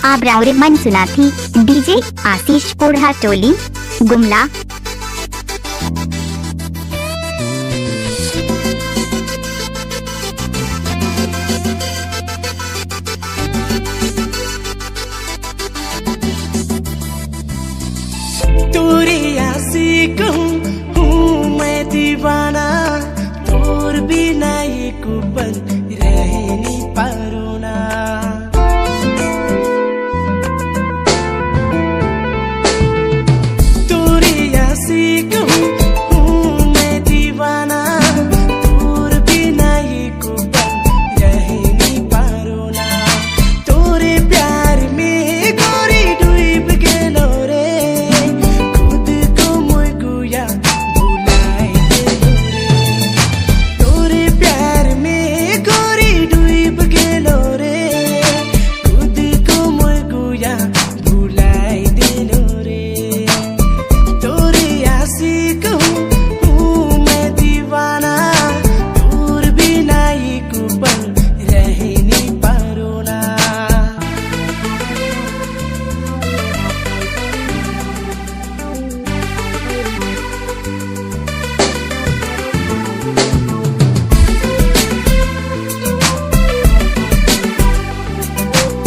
आब्राउर मन सुना थी डीजे आशीष पोढ़ा टोली गुमला। तोरे आशिक हूँ मैं दीवाना, तोर बिना एक पल रह नहीं पारूँ ना। तोरे आशिक हूँ मैं दीवाना, तोर बिना एक पल रह नहीं पारूँ ना। तोरे प्यार में गोरी डूब गेलो रे,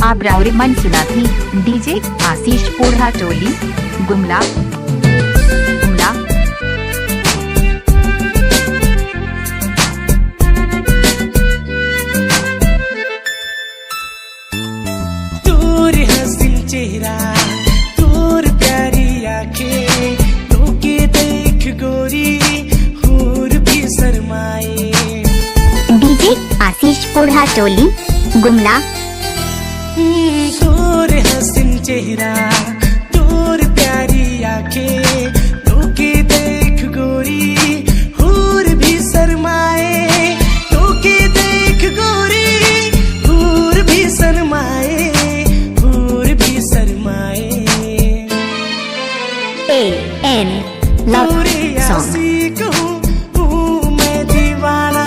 आब्राउर मन सुना थी डीजे आशीष पोढ़ा टोली गुमला। तोर हसीन चेहरा, तोर प्यारी आंखें, तोके देख गोरी हूर भी शर्माए। डीजे आशीष पोढ़ा टोली गुमला। तोर हसीन चेहरा, तोर प्यारी आंखें, तोके देख गोरी हूर भी शर्माए। तोके देख गोरी हूर भी शर्माए, हूर भी शर्माए। AN love song. हूँ मैं दीवाना,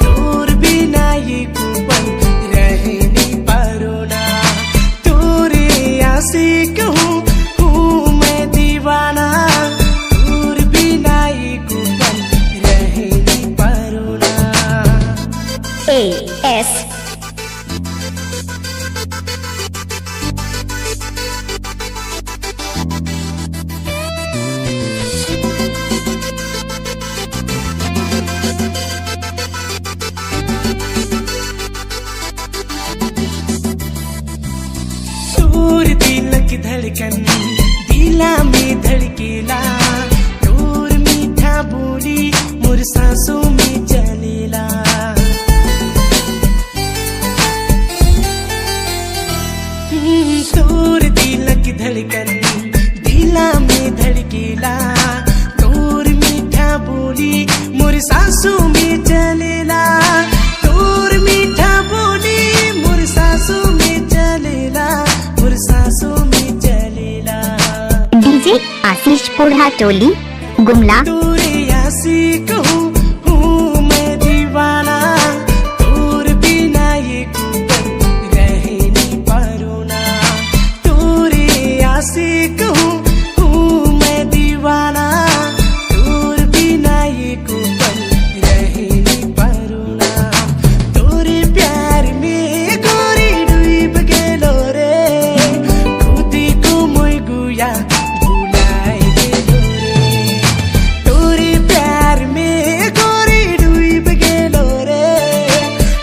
तोर बिना ये पल रह नहीं पारूँ ना। तोरे आशिक हूँ मैं दीवाना, तोर बिना ये पल रह नहीं पारूँ ना। AS तोर दिल की धड़कन दिला में धड़केला, तोर मीठा बोली मोर सांसों में चलेला। तोर दिल की धड़कन दिला में धड़केला, तोर मीठा बोली मोर सांसों में चलेला। तोर मीठा बोली मोर सांसों में चलेला, मोर सांसों में चलेला। डीजे आशीष पोढ़ा टोली गुमला। तोरे आशिक हूँ मैं दीवाना, तोर बिना ये पल रह नहीं पारूँ ना। तोरे आशिक हूँ मैं दीवाना, तोर बिना ये पल रह नहीं पारूँ ना। तोरे प्यार में गोरी डूब गेलो रे, खुद को मोय गुया भुलाए गेलो रे। तोरे प्यार में गोरी डूब गेलो रे,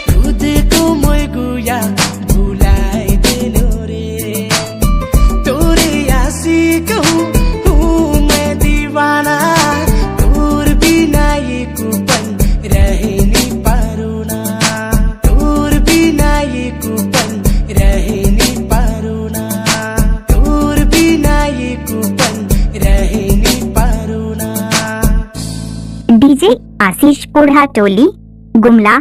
खुद को मोय गुया भुलाए गेलो रे। तोरे आशिक हूँ मैं दीवाना, तोर बिना ये पल रह नहीं पारूँ ना। तोर बिना ये पल रह नहीं पारूँ ना। तोर बिना ये पल रह नहीं पारूँ ना। डीजे आशीष पोढ़ा टोली गुमला।